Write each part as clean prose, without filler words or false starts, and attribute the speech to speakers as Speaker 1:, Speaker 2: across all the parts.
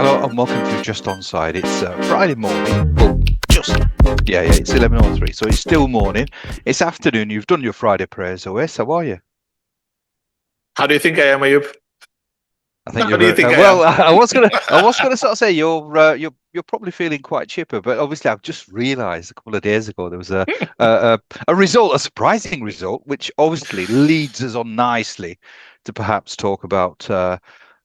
Speaker 1: Hello and welcome to Just Onside. It's Friday morning. Well, just yeah, it's 11:03, so it's still morning. It's afternoon. You've done your Friday prayers, OS. How are you?
Speaker 2: How do you think I am, Ayub?
Speaker 1: I think
Speaker 2: How
Speaker 1: you're
Speaker 2: do you
Speaker 1: very
Speaker 2: think I
Speaker 1: well.
Speaker 2: am?
Speaker 1: I was gonna sort of say you're probably feeling quite chipper, but obviously I've just realised a couple of days ago there was a result, a surprising result, which obviously leads us on nicely to perhaps talk about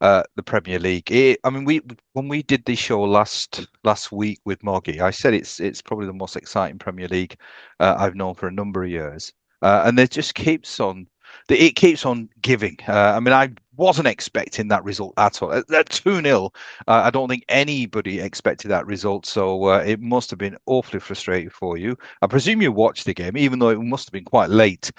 Speaker 1: the Premier League. I mean, we when we did the show last week with Moggy, I said it's probably the most exciting Premier League I've known for a number of years, and it just keeps on. It keeps on giving. I mean, I wasn't expecting that result at all. At 2-0, I don't think anybody expected that result. So it must have been awfully frustrating for you. I presume you watched the game, even though it must have been quite late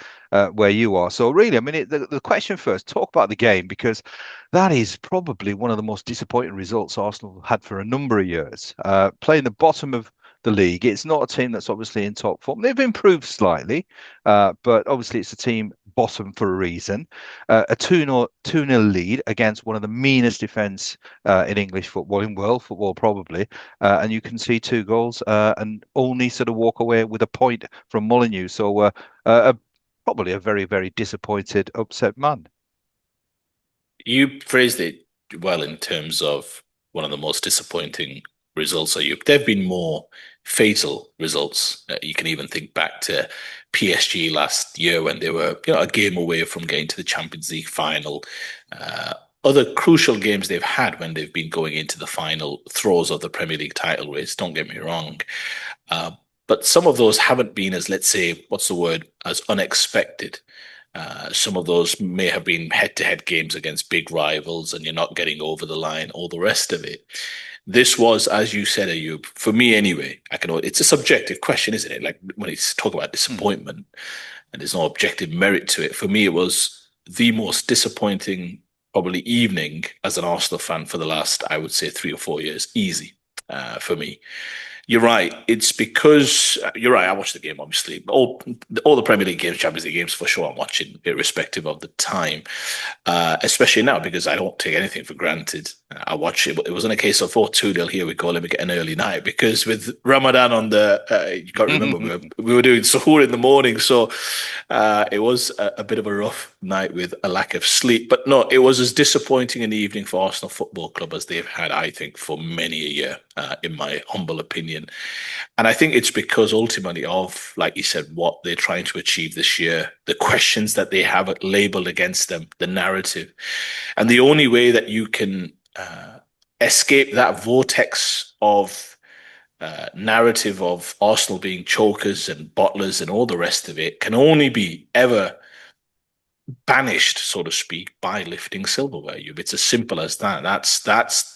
Speaker 1: where you are. So really, I mean, the question first, talk about the game, because that is probably one of the most disappointing results Arsenal had for a number of years. Playing the bottom of the league. It's not a team that's obviously in top form. They've improved slightly, but obviously it's a team bottom for a reason. A 2-0 lead against one of the meanest defence in English football, in world football probably, and you can see two goals and only sort of walk away with a point from Molineux. So probably a very, very disappointed, upset man.
Speaker 2: You phrased it well in terms of one of the most disappointing results, Ayub. There have been more fatal results. You can even think back to PSG last year when they were, a game away from getting to the Champions League final. Uh, Other crucial games they've had when they've been going into the final throes of the Premier League title race. Don't get me wrong. Uh, but some of those haven't been as, let's say, what's the word, as unexpected. Some of those may have been head-to-head games against big rivals, and you're not getting over the line, all the rest of it. This was, as you said, Ayub, for me anyway. It's a subjective question, isn't it? Like when it's talk about
Speaker 1: Hmm.
Speaker 2: disappointment, and there's no objective merit to it. For me, it was the most disappointing, probably evening as an Arsenal fan for the last, I would say, 3 or 4 years. Easy for me. You're right. It's because you're right. I watched the game, obviously. All the Premier League games, Champions League games, for sure. I'm watching, irrespective of the time. Especially now because I don't take anything for granted. I watch it. It wasn't a case of 2-0 here we go. Let me get an early night because with Ramadan on the, you can't remember we were doing suhoor in the morning, so it was a bit of a rough night with a lack of sleep. But no, it was as disappointing an evening for Arsenal Football Club as they've had, I think, for many a year, in my humble opinion. And I think it's because ultimately of, like you said, what they're trying to achieve this year, the questions that they have labeled against them, the narrative. And the only way that you can escape that vortex of narrative of Arsenal being chokers and bottlers and all the rest of it can only be ever banished, so to speak, by lifting silverware. It's as simple as that. That's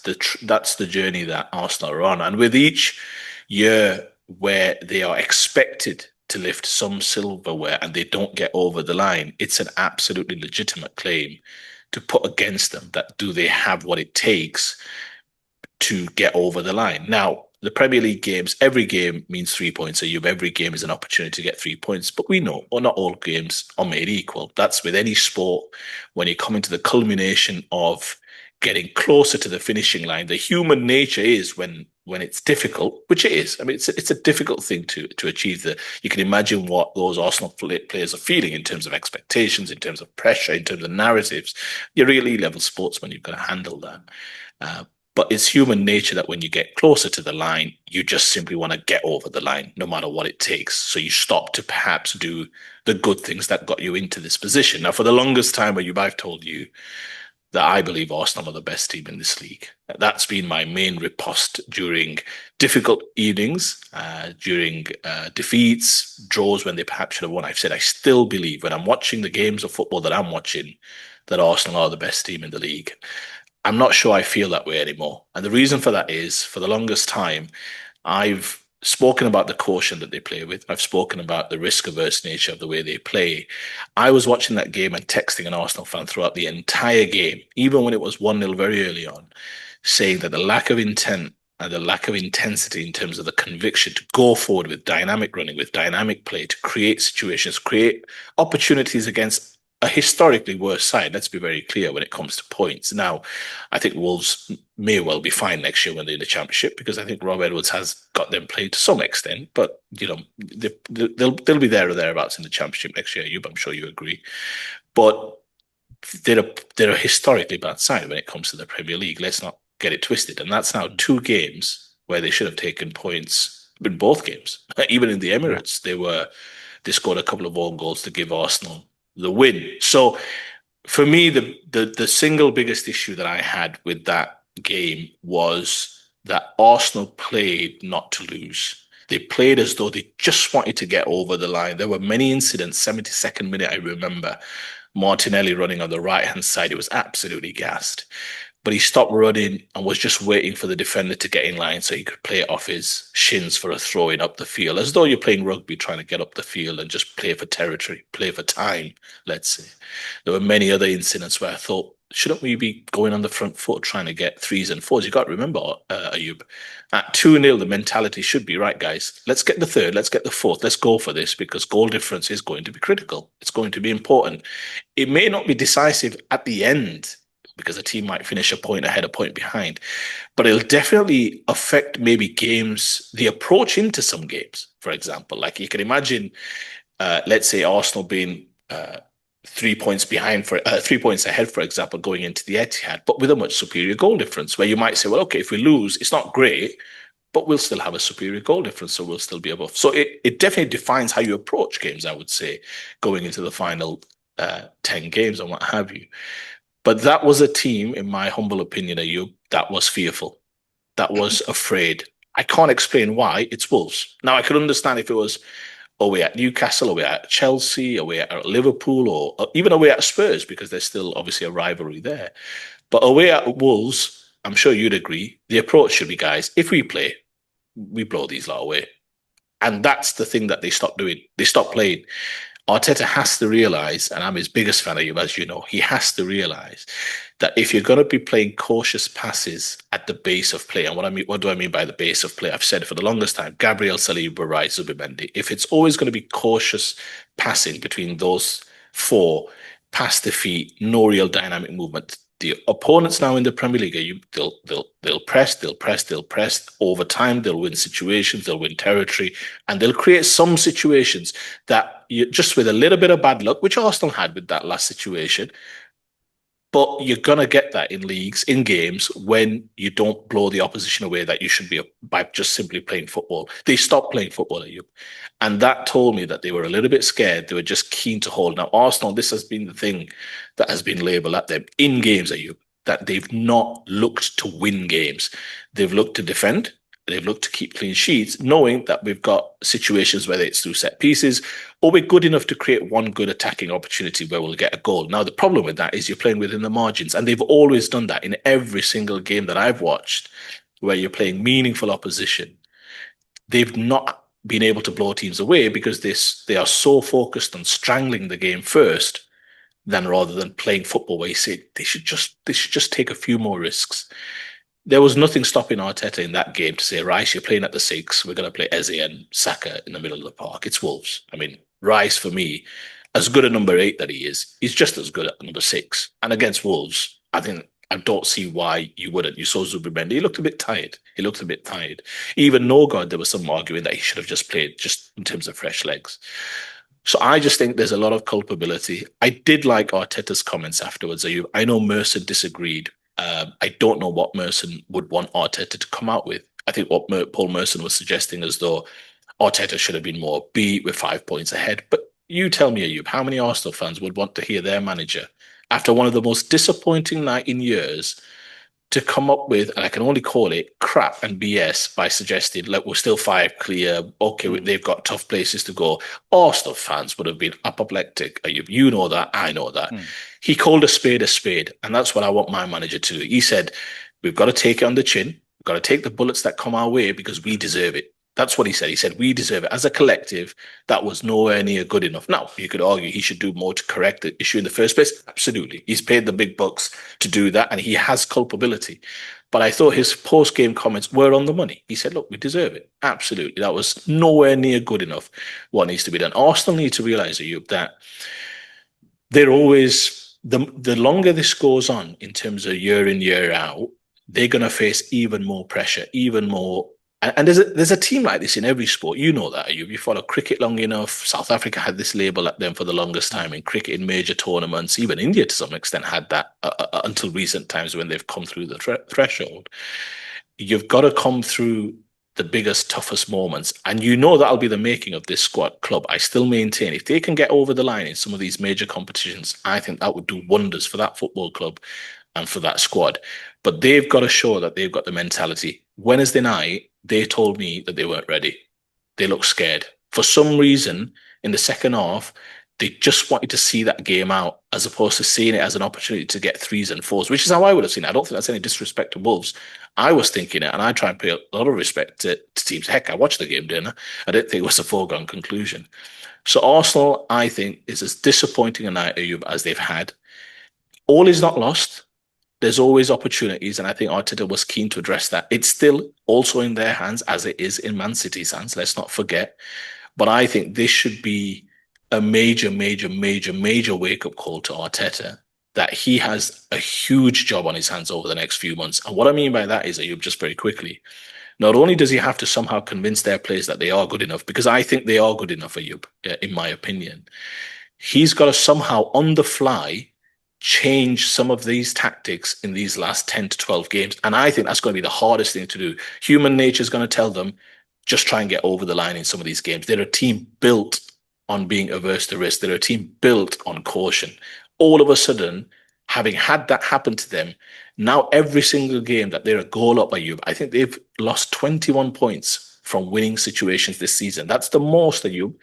Speaker 2: the journey that Arsenal are on, and with each year where they are expected to lift some silverware and they don't get over the line, it's an absolutely legitimate claim to put against them that do they have what it takes to get over the line. Now, the Premier League games, every game means 3 points. So every game is an opportunity to get 3 points. But we know, well, not all games are made equal. That's with any sport. When you come into the culmination of getting closer to the finishing line, the human nature is when it's difficult, which it is. I mean, it's a difficult thing to achieve. You can imagine what those Arsenal players are feeling in terms of expectations, in terms of pressure, in terms of narratives. You're really level sportsman. You've got to handle that. Uh, but it's human nature that when you get closer to the line, you just simply want to get over the line, no matter what it takes. So you stop to perhaps do the good things that got you into this position. Now, for the longest time, I've told you that I believe Arsenal are the best team in this league. That's been my main riposte during difficult evenings, during defeats, draws when they perhaps should have won. I've said I still believe when I'm watching the games of football that I'm watching that Arsenal are the best team in the league. I'm not sure I feel that way anymore. And the reason for that is for the longest time, I've spoken about the caution that they play with. I've spoken about the risk averse nature of the way they play. I was watching that game and texting an Arsenal fan throughout the entire game, even when it was 1-0 very early on, saying that the lack of intent and the lack of intensity in terms of the conviction to go forward with dynamic running, with dynamic play, to create situations, create opportunities against a historically worse side. Let's be very clear when it comes to points. Now, I think Wolves may well be fine next year when they're in the Championship because I think Rob Edwards has got them played to some extent. But they'll be there or thereabouts in the Championship next year. I'm sure you agree. But they're a historically bad side when it comes to the Premier League. Let's not get it twisted. And that's now two games where they should have taken points in both games. Even in the
Speaker 1: Yeah.
Speaker 2: Emirates, they scored a couple of own goals to give Arsenal the win. So for me, the single biggest issue that I had with that game was that Arsenal played not to lose. They played as though they just wanted to get over the line. There were many incidents, 72nd minute, I remember, Martinelli running on the right hand side. It was absolutely gassed. But he stopped running and was just waiting for the defender to get in line so he could play it off his shins for a throw in up the field, as though you're playing rugby, trying to get up the field and just play for territory, play for time, let's say. There were many other incidents where I thought, shouldn't we be going on the front foot trying to get threes and fours? You got to remember, Ayub, at 2-0, the mentality should be, right, guys, let's get the third, let's get the fourth, let's go for this because goal difference is going to be critical. It's going to be important. It may not be decisive at the end because a team might finish a point ahead, a point behind, but it'll definitely affect maybe games, the approach into some games, for example. Like you can imagine, let's say Arsenal being 3 points behind 3 points ahead, for example, going into the Etihad, but with a much superior goal difference, where you might say, well, okay, if we lose, it's not great, but we'll still have a superior goal difference, so we'll still be above. So it definitely defines how you approach games, I would say, going into the final 10 games and what have you. But that was a team, in my humble opinion, Ayub, that was fearful, that was afraid. I can't explain why. It's Wolves. Now, I could understand if it was away at Newcastle, away at Chelsea, away at Liverpool, or even away at Spurs, because there's still obviously a rivalry there. But away at Wolves, I'm sure you'd agree, the approach should be, guys, if we play, we blow these lot away. And that's the thing that they stopped doing. They stopped playing. Arteta has to realize, and I'm his biggest fan of you, as you know, he has to realize that if you're going to be playing cautious passes at the base of play, and what do I mean by the base of play? I've said it for the longest time: Gabriel, Saliba, Rice, Zubimendi. If it's always going to be cautious passing between those four, past the feet, no real dynamic movement. The opponents now in the Premier League, they'll press, they'll press, they'll press over time. They'll win situations, they'll win territory, and they'll create some situations that you just with a little bit of bad luck, which Arsenal had with that last situation. But you're gonna get that in leagues, in games, when you don't blow the opposition away that you should be by just simply playing football. They stopped playing football, you, and that told me that they were a little bit scared. They were just keen to hold. Now, Arsenal, this has been the thing that has been labelled at them in games, you, that they've not looked to win games. They've looked to defend. They've looked to keep clean sheets, knowing that we've got situations, whether it's through set pieces or we're good enough to create one good attacking opportunity where we'll get a goal. Now, the problem with that is you're playing within the margins, and they've always done that in every single game that I've watched where you're playing meaningful opposition. They've not been able to blow teams away because they are so focused on strangling the game first than rather than playing football where you say they should just take a few more risks. There was nothing stopping Arteta in that game to say, Rice, you're playing at the six. We're going to play Eze and Saka in the middle of the park. It's Wolves. I mean, Rice, for me, as good a number 8 that he is, he's just as good at number 6. And against Wolves, I don't see why you wouldn't. You saw Zubimendi. He looked a bit tired. Even Norgard, there was some arguing that he should have just played just in terms of fresh legs. So I just think there's a lot of culpability. I did like Arteta's comments afterwards. I know Mercer disagreed. I don't know what Merson would want Arteta to come out with. I think what Paul Merson was suggesting as though Arteta should have been more upbeat with 5 points ahead. But you tell me, Ayub, how many Arsenal fans would want to hear their manager, after one of the most disappointing night in years, to come up with, and I can only call it crap and BS by suggesting, look, we're still 5 clear. Okay, they've got tough places to go. Arsenal fans would have been apoplectic. You know that. I know that. He called a spade, and that's what I want my manager to do. He said, we've got to take it on the chin. We've got to take the bullets that come our way because we deserve it. That's what he said. He said, we deserve it. As a collective, that was nowhere near good enough. Now, you could argue he should do more to correct the issue in the first place. Absolutely. He's paid the big bucks to do that, and he has culpability. But I thought his post-game comments were on the money. He said, look, we deserve it. Absolutely. That was nowhere near good enough. What needs to be done? Arsenal need to realise, Ayub, that they're always the longer this goes on in terms of year in year out, they're going to face even more pressure, even more. And there's a team like this in every sport. You know that. You follow cricket long enough. South Africa had this label at them for the longest time in cricket in major tournaments. Even India to some extent had that until recent times when they've come through the threshold. You've got to come through the biggest, toughest moments. And you know that'll be the making of this squad club. I still maintain if they can get over the line in some of these major competitions, I think that would do wonders for that football club and for that squad. But they've got to show that they've got the mentality. Wednesday night, they told me that they weren't ready. They looked scared. For some reason, in the second half, they just wanted to see that game out as opposed to seeing it as an opportunity to get threes and fours, which is how I would have seen it. I don't think that's any disrespect to Wolves. I was thinking it, and I try and pay a lot of respect to teams. Heck, I watched the game, didn't I? I didn't think it was a foregone conclusion. So Arsenal, I think, is as disappointing a night, Ayub, as they've had. All is not lost. There's always opportunities, and I think Arteta was keen to address that. It's still also in their hands, as it is in Man City's hands. Let's not forget. But I think this should be a major, major, major, major wake up call to Arteta that he has a huge job on his hands over the next few months. And what I mean by that is, Ayub, just very quickly, not only does he have to somehow convince their players that they are good enough, because I think they are good enough, Ayub, in my opinion, he's got to somehow on the fly change some of these tactics in these last 10 to 12 games. And I think that's going to be the hardest thing to do. Human nature is going to tell them just try and get over the line in some of these games. They're a team built on being averse to risk. They're a team built on caution. All of a sudden, having had that happen to them, now every single game that they're a goal up by you, I think they've lost 21 points from winning situations this season. That's the most of you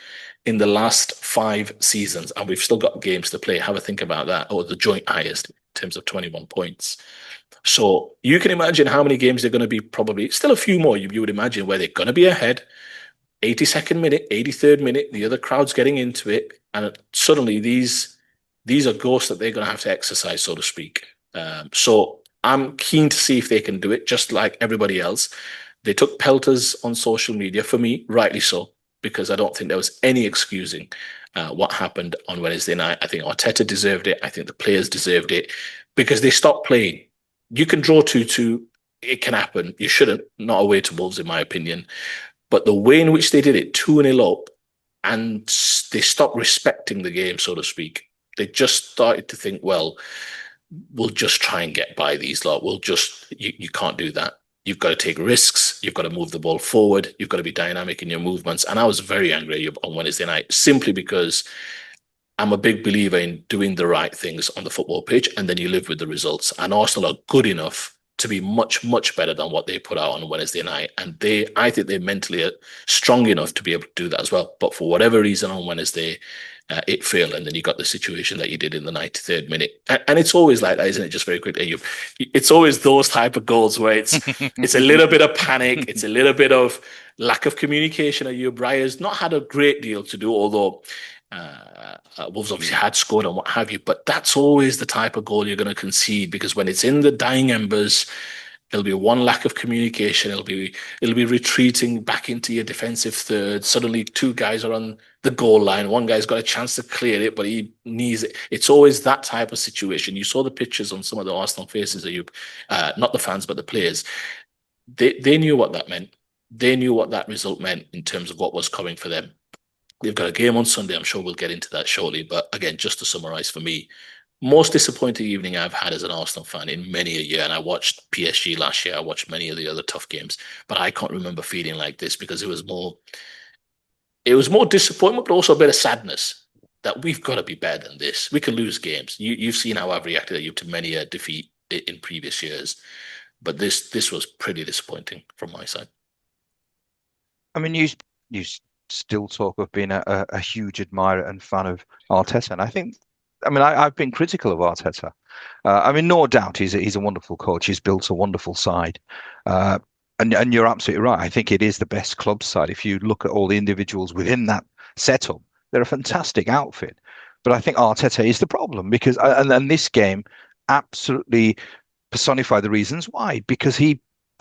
Speaker 2: in the last 5 seasons. And we've still got games to play. Have a think about that. Or the joint highest in terms of 21 points. So you can imagine how many games they're going to be probably still a few more you would imagine where they're going to be ahead 82nd minute, 83rd minute, the other crowd's getting into it, and suddenly these are ghosts that they're going to have to exercise, so to speak. So I'm keen to see if they can do it, just like everybody else. They took pelters on social media, for me, rightly so, because I don't think there was any excusing what happened on Wednesday night. I think Arteta deserved it. I think the players deserved it because they stopped playing. You can draw 2-2. It can happen. You shouldn't. Not away to Wolves, in my opinion. But the way in which they did it, 2-0 up, and they stopped respecting the game, so to speak. They just started to think, well, we'll just try and get by these lot. You can't do that. You've got to take risks. You've got to move the ball forward. You've got to be dynamic in your movements. And I was very angry on Wednesday night simply because I'm a big believer in doing the right things on the football pitch, and then you live with the results. And Arsenal are good enough to be much, much better than what they put out on Wednesday night. And I think they're mentally strong enough to be able to do that as well. But for whatever reason on Wednesday, it failed. And then you got the situation that you did in the 93rd minute. And it's always like that, isn't it? Just very quickly. It's always those type of goals where it's a little bit of panic. It's a little bit of lack of communication. Breyer's not had a great deal to do, although Wolves obviously had scored and what have you, but that's always the type of goal you're going to concede because when it's in the dying embers, there'll be one lack of communication. It'll be retreating back into your defensive third. Suddenly, two guys are on the goal line. One guy's got a chance to clear it, but he needs it. It's always that type of situation. You saw the pictures on some of the Arsenal faces, not the fans, but the players. They knew what that meant. They knew what that result meant in terms of what was coming for them. They've got a game on Sunday. I'm sure we'll get into that shortly. But again, just to summarize for me, most disappointing evening I've had as an Arsenal fan in many a year. And I watched PSG last year. I watched many of the other tough games, but I can't remember feeling like this because it was more disappointment, but also a bit of sadness that we've got to be better than this. We can lose games. You've seen how I've reacted to many a defeat in previous years, but this was pretty disappointing from my side.
Speaker 1: I mean, you still talk of being a huge admirer and fan of Arteta, and I've been critical of Arteta. I mean, no doubt he's a wonderful coach. He's built a wonderful side, and you're absolutely right. I think it is the best club side. If you look at all the individuals within that setup, they're a fantastic outfit. But I think Arteta is the problem because and this game absolutely personified the reasons why. Because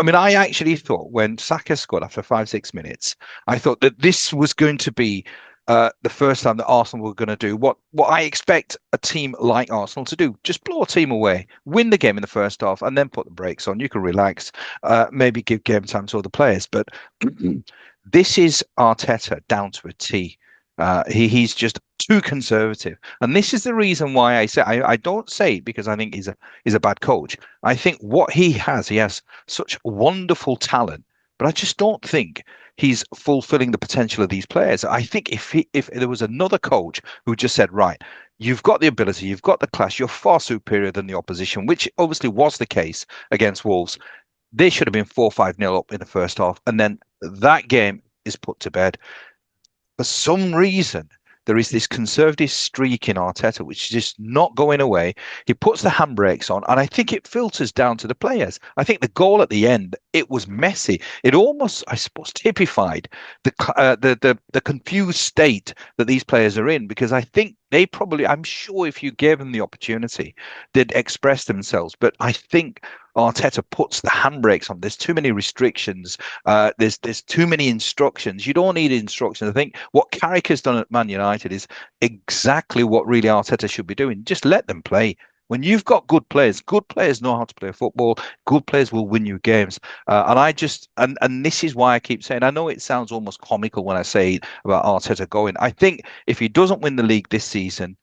Speaker 1: I actually thought when Saka scored after 5, 6 minutes, I thought that this was going to be the first time that Arsenal were going to do what I expect a team like Arsenal to do. Just blow a team away, win the game in the first half, and then put the brakes on. You can relax, maybe give game time to other players. But this is Arteta down to a T. He's just too conservative, and this is the reason why I don't say it because I think he's a bad coach. I think what he has such wonderful talent, but I just don't think he's fulfilling the potential of these players. I think if there was another coach who just said, right, you've got the ability, you've got the class, you're far superior than the opposition, which obviously was the case against Wolves. They should have been 4-5 nil up in the first half, and then that game is put to bed. For some reason, there is this conservative streak in Arteta, which is just not going away. He puts the handbrakes on, and I think it filters down to the players. I think the goal at the end, it was messy. It almost, I suppose, typified the confused state that these players are in, because I think they probably, I'm sure if you gave them the opportunity, they'd express themselves. But I think Arteta puts the handbrakes on. There's too many restrictions. There's too many instructions. You don't need instructions. I think what Carrick has done at Man United is exactly what really Arteta should be doing. Just let them play. When you've got good players know how to play football. Good players will win you games. And I just and this is why I keep saying. I know it sounds almost comical when I say about Arteta going. I think if he doesn't win the league this season,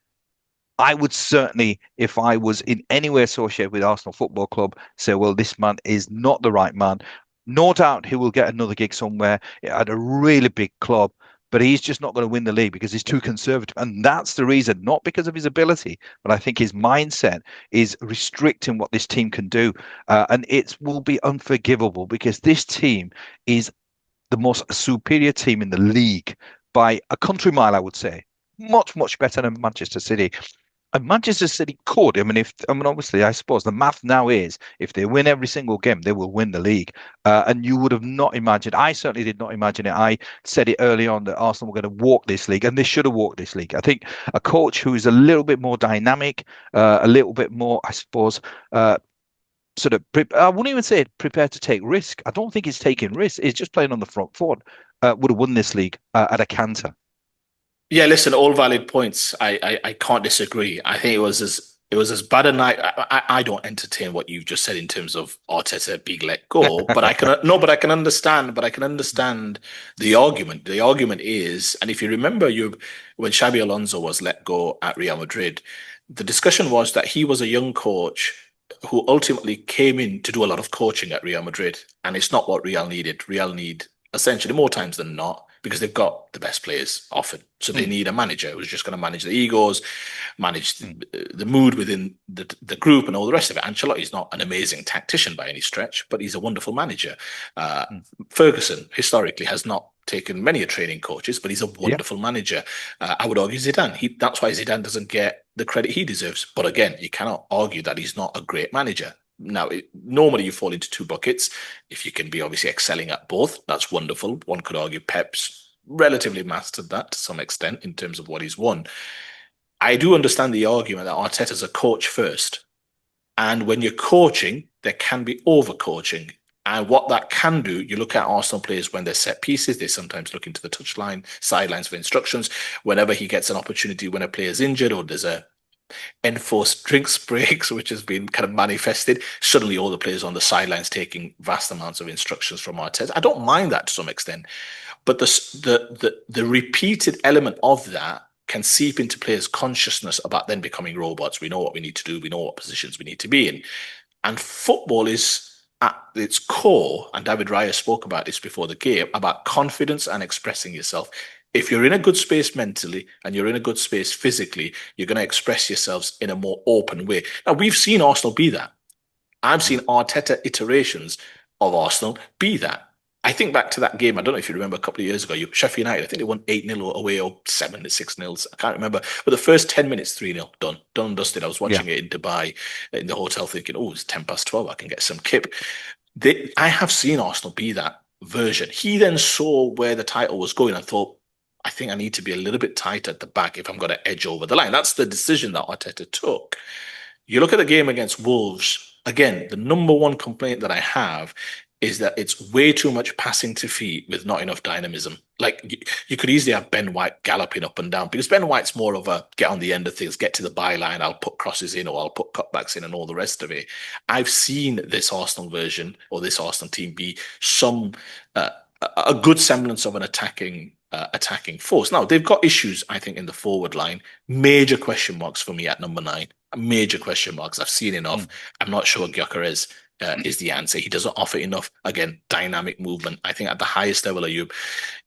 Speaker 1: I would certainly, if I was in any way associated with Arsenal Football Club, say, well, this man is not the right man. No doubt he will get another gig somewhere at a really big club, but he's just not going to win the league because he's too conservative. And that's the reason, not because of his ability, but I think his mindset is restricting what this team can do. And it will be unforgivable because this team is the most superior team in the league by a country mile, I would say. Much, much better than Manchester City. And Manchester City could. I mean, obviously, I suppose the math now is if they win every single game, they will win the league. And you would have not imagined. I certainly did not imagine it. I said it early on that Arsenal were going to walk this league, and they should have walked this league. I think a coach who is a little bit more dynamic, a little bit more, I suppose, I wouldn't even say prepared to take risk. I don't think he's taking risks. He's just playing on the front foot. Would have won this league at a canter.
Speaker 2: Yeah, listen, all valid points. I can't disagree. I think it was as bad a night. I don't entertain what you've just said in terms of Arteta being let go, but I can no, but I can understand. But I can understand the argument. The argument is, and if you remember, you when Xabi Alonso was let go at Real Madrid, the discussion was that he was a young coach who ultimately came in to do a lot of coaching at Real Madrid, and it's not what Real needed. Real need essentially more times than not because they've got the best players often. So they
Speaker 1: Mm,
Speaker 2: need a manager who's just going to manage the egos, manage
Speaker 1: mm,
Speaker 2: the mood within the group and all the rest of it. Ancelotti is not an amazing tactician by any stretch, but he's a wonderful manager. Uh,
Speaker 1: mm.
Speaker 2: Ferguson historically has not taken many a training coaches, but he's a
Speaker 1: Yeah.
Speaker 2: wonderful manager. I would argue Zidane. That's why Zidane doesn't get the credit he deserves. But again, you cannot argue that he's not a great manager. Now, normally you fall into two buckets. If you can be obviously excelling at both, that's wonderful. One could argue Pep's relatively mastered that to some extent in terms of what he's won. I do understand the argument that Arteta's a coach first. And when you're coaching, there can be overcoaching. And what that can do, you look at Arsenal players when they're set pieces, they sometimes look into the touchline, sidelines for instructions. Whenever he gets an opportunity when a player's injured or there's a enforced drinks breaks, which has been kind of manifested. Suddenly, all the players on the sidelines taking vast amounts of instructions from Arteta. I don't mind that to some extent, but the repeated element of that can seep into players' consciousness about then becoming robots. We know what we need to do. We know what positions we need to be in, and football is at its core, and David Raya spoke about this before the game, about confidence and expressing yourself. If you're in a good space mentally and you're in a good space physically, you're going to express yourselves in a more open way. Now, we've seen Arsenal be that. I've
Speaker 1: Mm.
Speaker 2: seen Arteta iterations of Arsenal be that. I think back to that game. I don't know if you remember a couple of years ago, Sheffield United, I think they won 8-0 away or 7-6-0. I can't remember. But the first 10 minutes, 3-0, done. Done and dusted. I was
Speaker 1: Yeah.
Speaker 2: watching it in Dubai in the hotel thinking, oh, it's 10 past 12. I can get some kip. I have seen Arsenal be that version. He then saw where the title was going and thought, I think I need to be a little bit tight at the back if I'm going to edge over the line. That's the decision that Arteta took. You look at the game against Wolves, again, the number one complaint that I have is that it's way too much passing to feet with not enough dynamism. Like you could easily have Ben White galloping up and down because Ben White's more of a get on the end of things, get to the byline, I'll put crosses in or I'll put cutbacks in and all the rest of it. I've seen this Arsenal version or this Arsenal team be some uh, a good semblance of an attacking force. Now they've got issues, I think, in the forward line. Major question marks for me at number 9. Major question marks. I've seen enough.
Speaker 1: Mm,
Speaker 2: I'm not sure Gyökeres is the answer. He doesn't offer enough, again, dynamic movement. I think at the highest level, you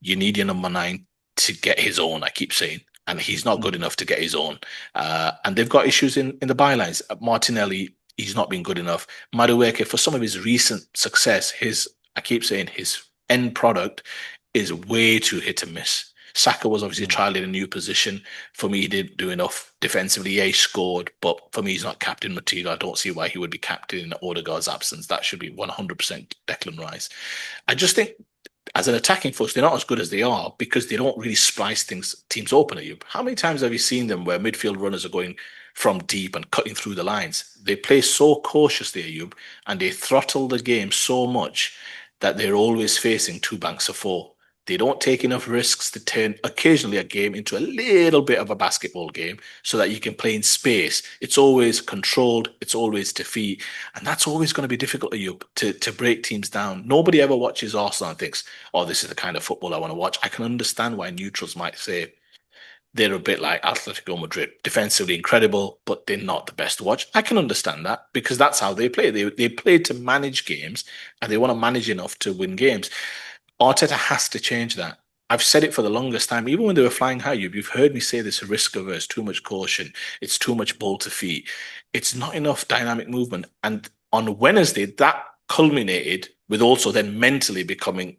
Speaker 2: need your number 9 to get his own, I keep saying. And he's not
Speaker 1: mm,
Speaker 2: good enough to get his own. And they've got issues in the bylines. Martinelli, he's not been good enough. Madueke, for some of his recent success, I keep saying his end product is way too hit and miss. Saka was obviously
Speaker 1: mm,
Speaker 2: trialing a new position. For me, he didn't do enough defensively. Yeah, he scored, but for me, he's not captain material. I don't see why he would be captain in Odegaard's absence. That should be 100% Declan Rice. I just think as an attacking force, they're not as good as they are because they don't really splice teams open at you. How many times have you seen them where midfield runners are going from deep and cutting through the lines? They play so cautiously, Ayub, and they throttle the game so much that they're always facing two banks of four. They don't take enough risks to turn occasionally a game into a little bit of a basketball game so that you can play in space. It's always controlled, it's always defeat, and that's always going to be difficult to break teams down. Nobody ever watches Arsenal and thinks, oh, this is the kind of football I want to watch. I can understand why neutrals might say they're a bit like Atletico Madrid, defensively incredible, but they're not the best to watch. I can understand that because that's how they play. They play to manage games and they want to manage enough to win games. Arteta has to change that. I've said it for the longest time, even when they were flying high. You've heard me say this: risk averse, too much caution. It's too much ball to feet. It's not enough dynamic movement. And on Wednesday, that culminated with also then mentally becoming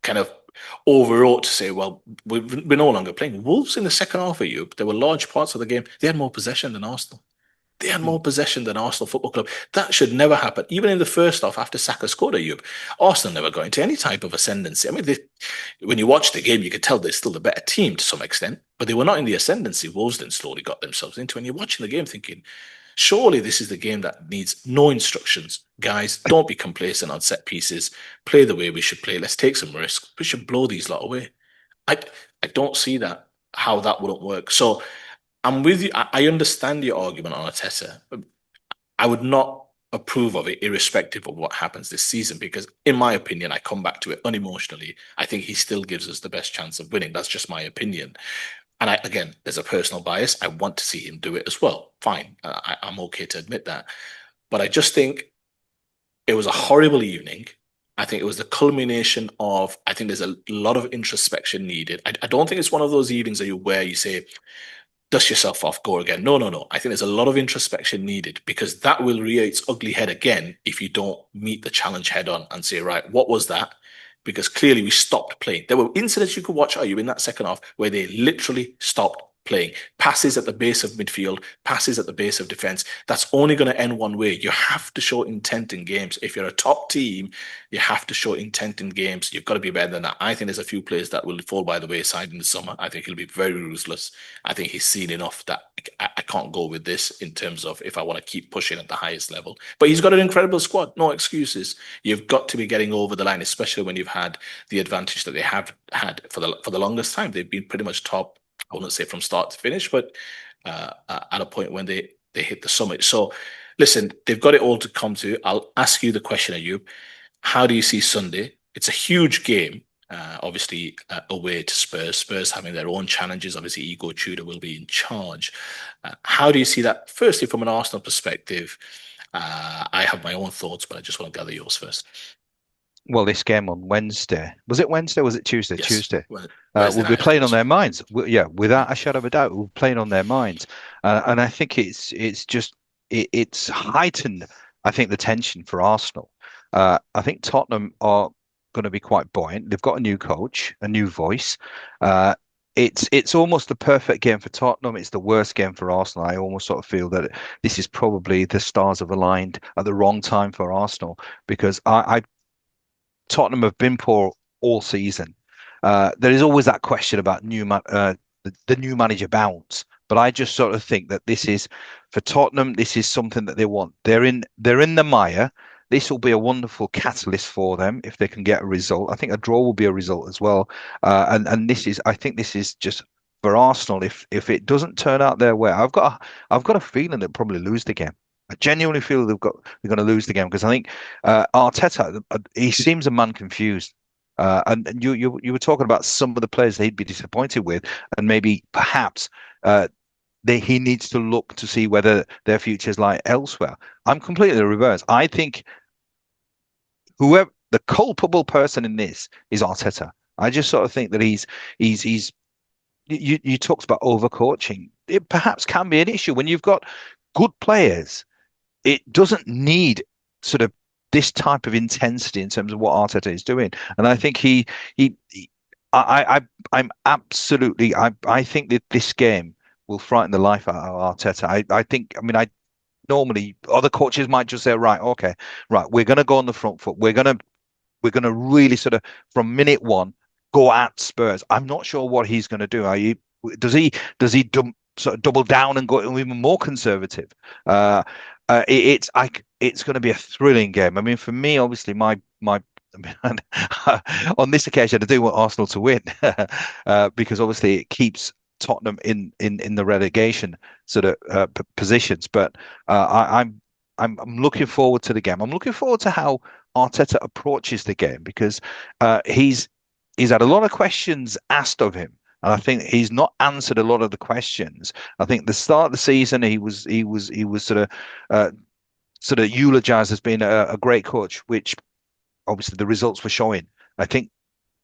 Speaker 2: kind of overwrought to say, well, we're no longer playing. Wolves in the second half of you, there were large parts of the game. They had more possession than Arsenal. They had
Speaker 1: mm.
Speaker 2: more possession than Arsenal Football Club. That should never happen. Even in the first half, after Saka scored a Ayub, Arsenal never got into any type of ascendancy. I mean, when you watch the game, you could tell they're still the better team to some extent, but they were not in the ascendancy. Wolves then slowly got themselves into. And you're watching the game thinking, surely this is the game that needs no instructions. Guys, don't be complacent on set pieces. Play the way we should play. Let's take some risks. We should blow these lot away. I I don't see that how that wouldn't work. So I'm with you. I understand your argument on Arteta. I would not approve of it, irrespective of what happens this season, because in my opinion, I come back to it unemotionally. I think he still gives us the best chance of winning. That's just my opinion. And again, there's a personal bias. I want to see him do it as well. Fine, I'm okay to admit that. But I just think it was a horrible evening. I think it was the culmination of. I think there's a lot of introspection needed. I don't think it's one of those evenings where you say, dust yourself off, go again. No, no, no. I think there's a lot of introspection needed because that will rear its ugly head again if you don't meet the challenge head on and say, right, what was that? Because clearly we stopped playing. There were incidents you could watch, are you, in that second half where they literally stopped playing. Passes at the base of midfield, passes at the base of defense. That's only going to end one way. You have to show intent in games. If you're a top team, you have to show intent in games. You've got to be better than that. I think there's a few players that will fall by the wayside in the summer. I think he'll be very ruthless. I think he's seen enough that I can't go with this in terms of if I want to keep pushing at the highest level. But he's got an incredible squad. No excuses. You've got to be getting over the line, especially when you've had the advantage that they have had for the longest time. They've been pretty much top. I wouldn't say from start to finish, but at a point when they hit the summit. So, listen, they've got it all to come to. I'll ask you the question, Ayub. How do you see Sunday? It's a huge game, obviously away to Spurs. Spurs having their own challenges. Obviously, Igor Tudor will be in charge. How do you see that? Firstly, from an Arsenal perspective, I have my own thoughts, but I just want to gather yours first.
Speaker 1: Well, this game on Wednesday, was it Wednesday? Or was it Tuesday?
Speaker 2: Yes,
Speaker 1: Tuesday.
Speaker 2: Wednesday
Speaker 1: We'll be
Speaker 2: night, I think it
Speaker 1: playing on
Speaker 2: was.
Speaker 1: their minds. Yeah,
Speaker 2: Mm.
Speaker 1: without a shadow of a doubt, we'll be playing on their minds, and I think it's just it's heightened. I think the tension for Arsenal. I think Tottenham are going to be quite buoyant. They've got a new coach, a new voice. Uh, it's almost the perfect game for Tottenham. It's the worst game for Arsenal. I almost sort of feel that this is probably the stars have aligned at the wrong time for Arsenal because I Tottenham have been poor all season. There is always that question about the new manager bounce, but I just sort of think that this is for Tottenham. This is something that they want. They're in the mire. this will be a wonderful catalyst for them if they can get a result. I think a draw will be a result as well. And this is, I think this is just for Arsenal. If it doesn't turn out their way, I've got a feeling they'll probably lose the game. I genuinely feel they're going to lose the game because I think Arteta, he seems a man confused. And you were talking about some of the players he'd be disappointed with, and maybe perhaps he needs to look to see whether their futures lie elsewhere. I'm completely the reverse. I think whoever the culpable person in this is Arteta. I just sort of think that he's you talked about overcoaching. It perhaps can be an issue when you've got good players. It doesn't need sort of this type of intensity in terms of what Arteta is doing. And I think he I'm absolutely I think that this game will frighten the life out of Arteta. I think I mean I normally other coaches might just say, right, okay, right, we're gonna go on the front foot. We're gonna really sort of from minute one go at Spurs. I'm not sure what he's gonna do. Does he sort of double down and go even more conservative? Uh, it's going to be a thrilling game. I mean, for me, obviously, my I mean, on this occasion, I do want Arsenal to win because obviously it keeps Tottenham in the relegation sort of positions. But I'm looking forward to the game. I'm looking forward to how Arteta approaches the game because he's had a lot of questions asked of him. And I think he's not answered a lot of the questions. I think the start of the season he was uh, sort of eulogized as being a great coach, which obviously the results were showing. I think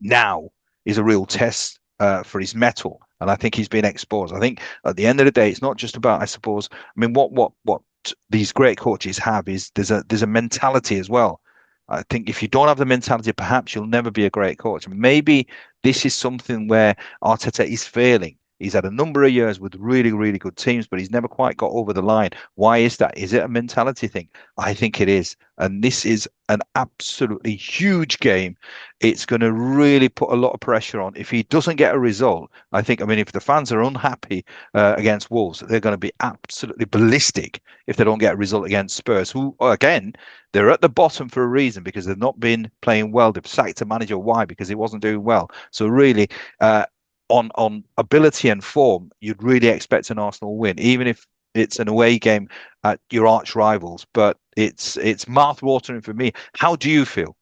Speaker 1: now is a real test for his mettle, and I think he's been exposed. I think at the end of the day, it's not just about, I suppose. I mean, what these great coaches have is there's a mentality as well. I think if you don't have the mentality, perhaps you'll never be a great coach. Maybe this is something where Arteta is failing. He's had a number of years with really, really good teams, but he's never quite got over the line. Why is that? Is it a mentality thing? I think it is. And this is an absolutely huge game. It's going to really put a lot of pressure on. If he doesn't get a result, I think, I mean, if the fans are unhappy against Wolves, they're going to be absolutely ballistic if they don't get a result against Spurs, who, again, they're at the bottom for a reason because they've not been playing well. They've sacked a manager. Why? Because he wasn't doing well. So really, on ability and form, you'd really expect an Arsenal win, even if it's an away game at your arch rivals. But it's mouth-watering for me. How do you feel?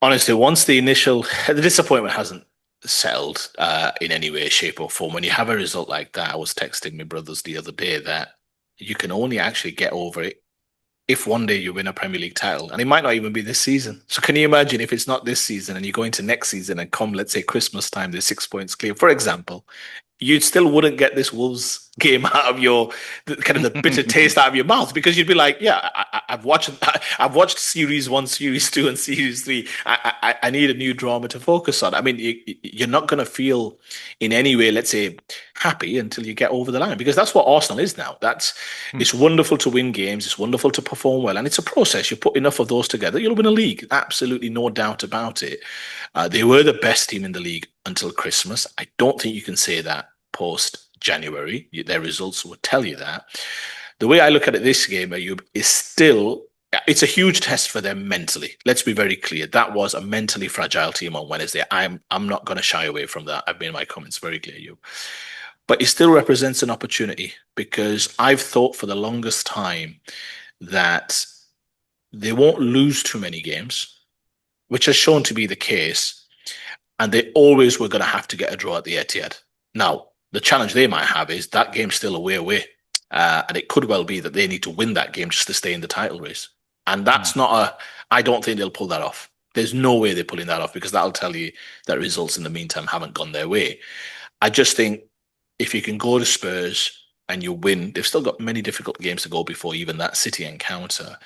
Speaker 2: Honestly, once the disappointment hasn't settled in any way, shape, or form, when you have a result like that, I was texting my brothers the other day that you can only actually get over it if one day you win a Premier League title, and it might not even be this season. So can you imagine if it's not this season and you go into next season and come, let's say Christmas time, there's 6 points clear, for example, you still wouldn't get this Wolves game out of your kind of the bitter taste out of your mouth because you'd be like, yeah, I've watched series one, series two, and series three. I need a new drama to focus on. I mean, you're not going to feel in any way, let's say, happy until you get over the line because that's what Arsenal is now. It's wonderful to win games, it's wonderful to perform well, and it's a process. You put enough of those together, you'll win a league. Absolutely no doubt about it. They were the best team in the league until Christmas. I don't think you can say that post January. Their results will tell you that. The way I look at it, this game, Ayub, is still it's a huge test for them mentally. Let's be very clear. That was a mentally fragile team on Wednesday. I'm not going to shy away from that. I've made my comments very clear, Ayub. But it still represents an opportunity because I've thought for the longest time that they won't lose too many games, which has shown to be the case. And they always were going to have to get a draw at the Etihad. Now, the challenge they might have is that game's still away. And it could well be that they need to win that game just to stay in the title race. And that's I don't think they'll pull that off. There's no way they're pulling that off because that'll tell you that results in the meantime haven't gone their way. I just think if you can go to Spurs and you win, they've still got many difficult games to go before even that City encounter.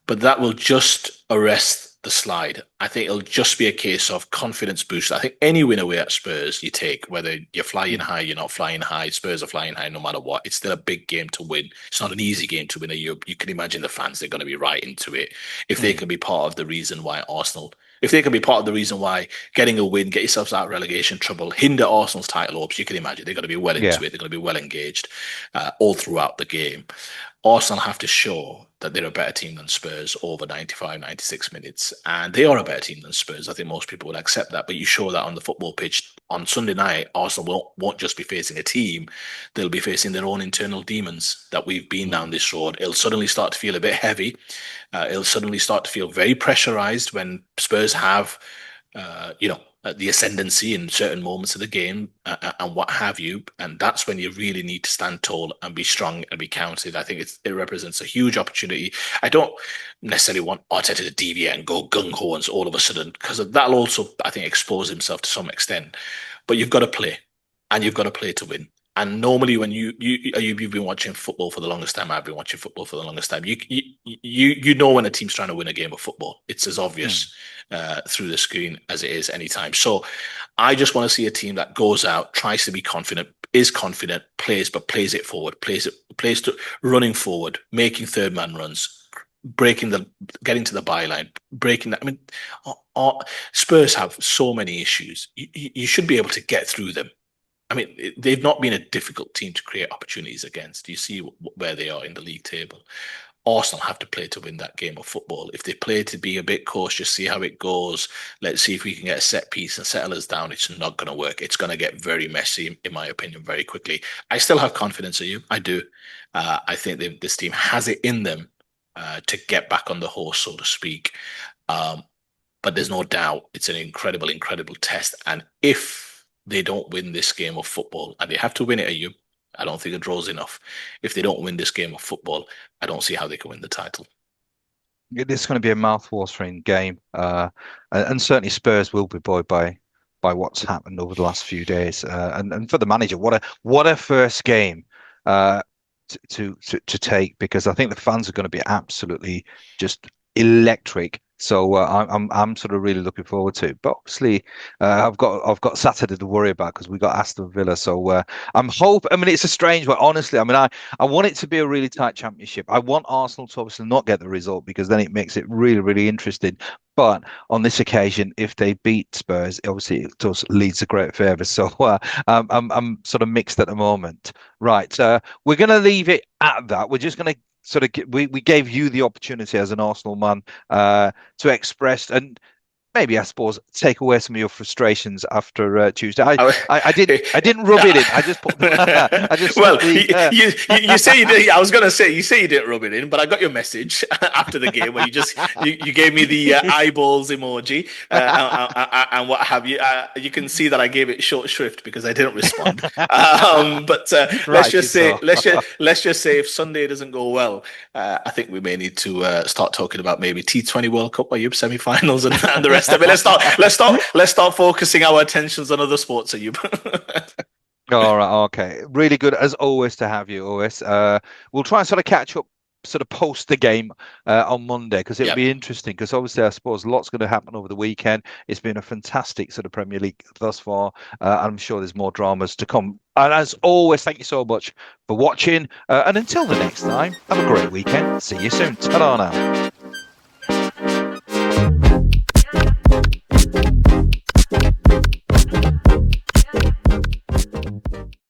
Speaker 2: But that will just arrest the slide. I think it'll just be a case of confidence boost. I think any win away at Spurs you take, whether you're flying high, you're not flying high, Spurs are flying high no matter what, it's still a big game to win. It's not an easy game to win. You can imagine the fans, they're going to be right into it if they can be part of the reason why Arsenal If they can be part of the reason why getting a win, get yourselves out of relegation trouble, hinder Arsenal's title hopes, you can imagine they're going to be well
Speaker 1: Yeah.
Speaker 2: into it. They're going to be well engaged all throughout the game. Arsenal have to show that they're a better team than Spurs over 95, 96 minutes. And they are a better team than Spurs. I think most people will accept that. But you show that on the football pitch on Sunday night, Arsenal won't just be facing a team, they'll be facing their own internal demons that we've been down
Speaker 1: Mm.
Speaker 2: this road. It'll suddenly start to feel a bit heavy. It'll suddenly start to feel very pressurized when Spurs have, the ascendancy in certain moments of the game and what have you. And that's when you really need to stand tall and be strong and be counted. I think it represents a huge opportunity. I don't necessarily want Arteta to deviate and go gung ho and all of a sudden, because that'll also, I think, expose himself to some extent. But you've got to play, and you've got to play to win. And normally, when you've been watching football for the longest time, I've been watching football for the longest time. You know when a team's trying to win a game of football. It's as
Speaker 1: Mm.
Speaker 2: obvious through the screen as it is anytime. So, I just want to see a team that goes out, tries to be confident, is confident, plays it forward, plays to running forward, making third man runs, getting to the byline, breaking that. I mean, Spurs have so many issues. You should be able to get through them. I mean, they've not been a difficult team to create opportunities against. You see where they are in the league table. Arsenal have to play to win that game of football. If they play to be a bit cautious, see how it goes, let's see if we can get a set piece and settle us down, it's not going to work. It's going to get very messy, in my opinion, very quickly. I still have confidence in you. I do. I think this team has it in them to get back on the horse, so to speak. Um, but there's no doubt it's an incredible, incredible test. And if they don't win this game of football, and they have to win it at you, I don't think a draw's enough. If they don't win this game of football, I don't see how they can win the title.
Speaker 1: This is going to be a mouth-watering game, and certainly Spurs will be buoyed by what's happened over the last few days. And for the manager, what a first game uh, to take, because I think the fans are going to be absolutely just electric. So I'm sort of really looking forward to it. But obviously, I've got Saturday to worry about because we got Aston Villa. So I mean, it's a strange one, honestly. I mean, I want it to be a really tight championship. I want Arsenal to obviously not get the result because then it makes it really, really interesting. But on this occasion, if they beat Spurs, obviously it does leads a great favour. So I'm sort of mixed at the moment. Right, we're going to leave it at that. We're just going to sort of we gave you the opportunity as an Arsenal man to express and maybe I suppose take away some of your frustrations after Tuesday. I didn't rub it in. I just put I just
Speaker 2: Well,
Speaker 1: stuck the
Speaker 2: you say you did. I was going to say you say you didn't rub it in, but I got your message after the game where you gave me the eyeballs emoji and what have you. You can see that I gave it short shrift because I didn't respond. But
Speaker 1: rightly so.
Speaker 2: let's just say if Sunday doesn't go well, I think we may need to start talking about maybe T20 World Cup or Europe semi-finals and the rest of it. Let's start focusing our attentions on other sports, Ayub.
Speaker 1: All right, okay. Really good as always to have you, always. We'll try and sort of catch up sort of post the game on Monday because it'll
Speaker 2: Yeah.
Speaker 1: be interesting because obviously I suppose lots going to happen over the weekend. It's been a fantastic sort of Premier League thus far. I'm sure there's more dramas to come. And as always, thank you so much for watching. And until the next time, have a great weekend. See you soon. Ta-ra now.